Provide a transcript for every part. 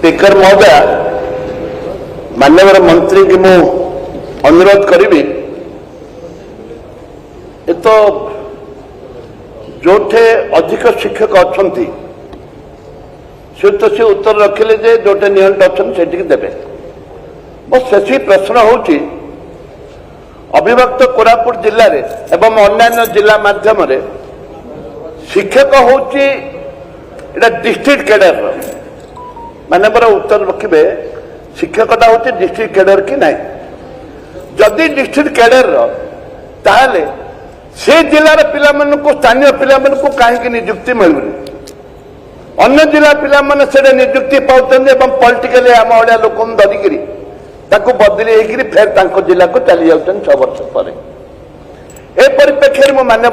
Speaker महोदय माननीय मंत्री की मु अनुरोध करी तो जोठे अधिक शिक्षक अच्छा से उत्तर रखिले जे जोटे निहंट अच्छा से देवे बस से प्रश्न होची अविभक्त कोरापुट जिले में एवं अन्य जिला माध्यम शिक्षक होची डिस्ट्रिक्ट कैडर माने बड़ा उत्तर रखिए शिक्षकता होची डिस्ट्रिक्ट कैडर कि नहीं जदि डिस्ट्रिक्ट कैडर ताहले से जिलार पिला को स्थानीय पिला को कहीं नियुक्ति मिलूनी अन्य जिला पिला से नियुक्ति पाँच पॉलिटिकली आम भाया लोक धरिकी बदली फेर जिला को चली जाऊँ 6 वर्ष पर ए परिप्रेक्षी में माननीय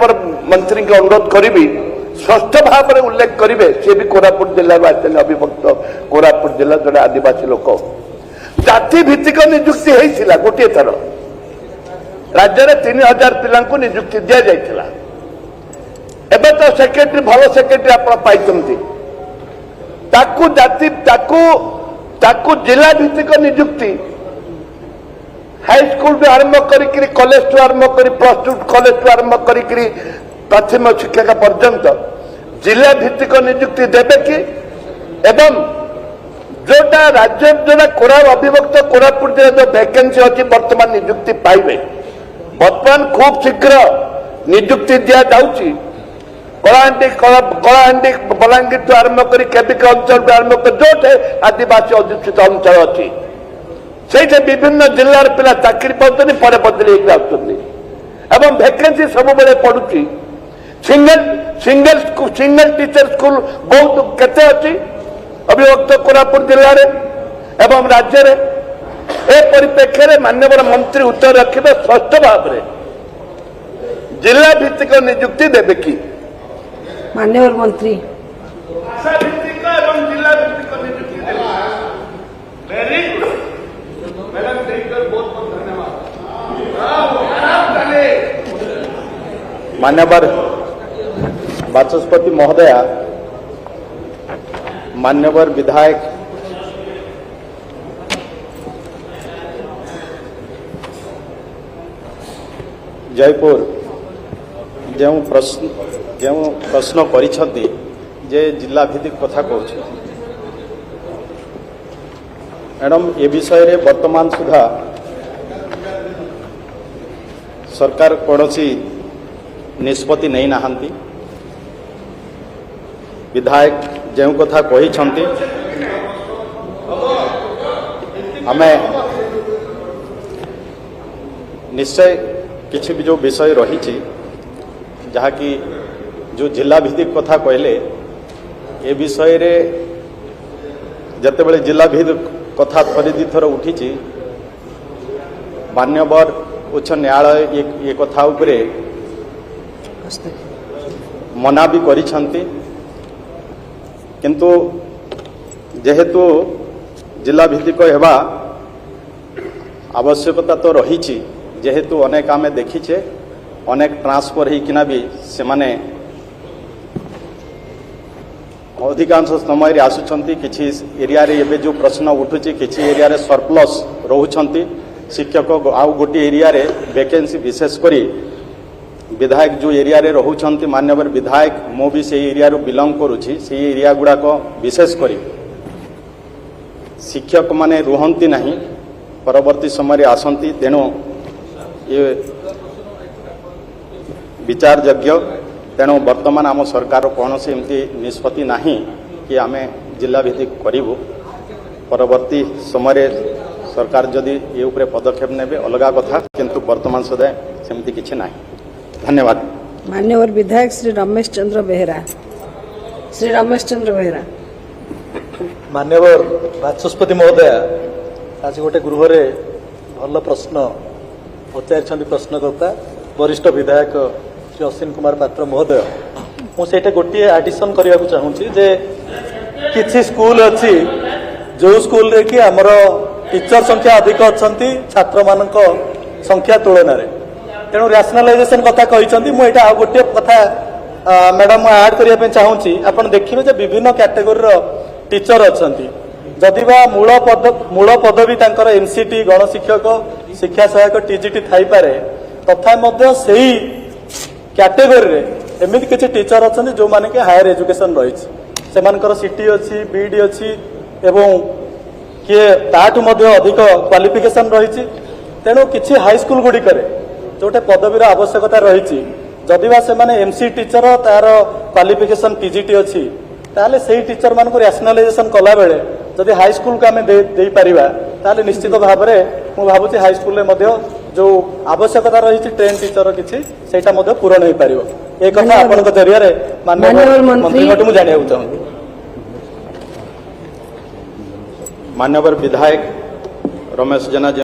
मंत्री को अनुरोध करी स्पष्ट भाव में उल्लेख करेंगे सी भी कोरापुट जिले आते अविभक्त कोरापुट जिला जोड़ा आदिवासी लोक जाति भित्तिक नियुक्ति होता गोटे थर राज्य में 3000 पिला नियुक्ति दि जाता एवं तो सेक्रेटरी भल सेक्रेटरी आप जाति जिला भित्तिक नियुक्ति हाईस्कूल टू आरंभ करी कॉलेज टू आरंभ करी प्लस 2 कॉलेज टू आरंभ करी प्राथमिक शिक्षा पर्यंत जिला भित्तिक नियुक्ति देवे कि एवं जोटा राज्य जोटा कोरा अविभक्त कोरापुट जिले जो वैकेंसी अच्छी वर्तमान नियुक्ति पाइबे वर्तमान खूब शीघ्र नियुक्ति दि जाऊँगी कलाहांडी बलांगीर टू आरंभ करी केबिका अंचल टू आरंभ कर जोटे आदिवासी अध्युषित अंचल अच्छी से विभिन्न जिलार पिला चाकरी पाँच पर बदली एवं वैकेंसी सब बेले पड़ुची सिंगल टीचर स्कूल बहुत केते अच्छी अविभक्त कोरापुट जिले में एवं राज्य में ए परिप्रेक्षी में माननीय मंत्री उत्तर रखिए स्पष्ट भाव में जिला भित्तिक नियुक्ति देवे कि माननीय मंत्री मान्यवर बाचस्पति महोदया मान्यवर विधायक जयपुर जो प्रश्न करिछंती जे जिला भित्तिक कथा कहूँ मैडम ए विषय रे वर्तमान सुधा सरकार कौनसी निष्पत्ति नहीं नाहंती विधायक जो कथा कही आमे निश्चय किसी भी जो विषय रही जहाँकि जो जिला भित्तिक कथा कहले ए विषय रे जते बेले जिला भित्तिक कथा थरे दी थर उठी मान्यवर उच्च न्यायालय ये कथा उपरे मना भी करिछंती किंतु जेहेतु जिला भित्तिक हेबा आवश्यकता तो रही जेहेतु अनेक आमे देखीचे अनेक ट्रांसफर होकिना भी से माने अधिकांश समय आसुचंती किछि एरिया रे एबे जो प्रश्न उठुची किछि एरिया रे सरप्लस रहउछंती शिक्षक आउ गोटे एरिया रे वैकेंसी विशेष करी विधायक जो एरिया रे रहउछंती मान्यवर विधायक मो भी से एरिया रो बिलोंग करूछि से एरिया गुडा को विशेष करी शिक्षक माने रुहंती नहीं परवर्ती समय आसंती तेणु ये विचार योग्य तेणु वर्तमान आम सरकार कौन से एमती निष्पत्ति नहीं कि आम जिला भित्तिक करूँ परवर्ती समय सरकार जदि ये उपरे पदक्षेप नेबे अलगा कथा किंतु वर्तमान सदा सेमती किछि नहीं। धन्यवाद। मान्यवर विधायक श्री रमेश चंद्र बेहरा। मान्यवर बाचस्पति महोदय आज गोटे गृह रे भल प्रश्न पचार प्रश्नकर्ता वरिष्ठ विधायक श्री अश्विन कुमार पात्र महोदय मुझे गोटे आडिशन करने को चाहूँगी जे किसी स्कूल अच्छी जो स्कूल रे कि आमर टीचर संख्या अधिक अच्छा छात्र मान संख्या तुलन में तेणु रैशनलाइजेशन कथा कहते मुझे आ गोटे कथा मैडम ऐड करने चाहूँगी आप देखिए विभिन्न कैटेगोरी टीचर अच्छा जदिबा मूल पदवी तांकर एमसीटी गणशिक्षक शिक्षा सहायक टीजीटी थाई पारे तथा मध्य सेही कैटेगरी रे एमिति किछि टीचर अछन जो माने के हायर एजुकेशन रही सेमानकर सीटी अछि बीडी अछि एवं किए ताठु मध्य अधिक क्वालिफिकेशन रही तेणु किछि हाई स्कूल गुडी करे जोटे पदवीर आवश्यकता रही जदिबा से माने एमसी टीचर तार क्वालिफिकेशन टीजीटी अछि ताले सेही टीचर मान को रैशनलाइजेशन कला बेले जदि हाई स्कूल को आम दे पारिबा ताले निश्चित भाव में मु भाबुछि हाई स्कूल में मध्य जो आवश्यकता रही ट्रेन टीचर किछि सेटा मध्य पूरण होई पारिबो ए कथा आपनक जरिया रे माननीय मंत्री मु जानिया चाहूँ मान्यवर विधायक रमेश जेना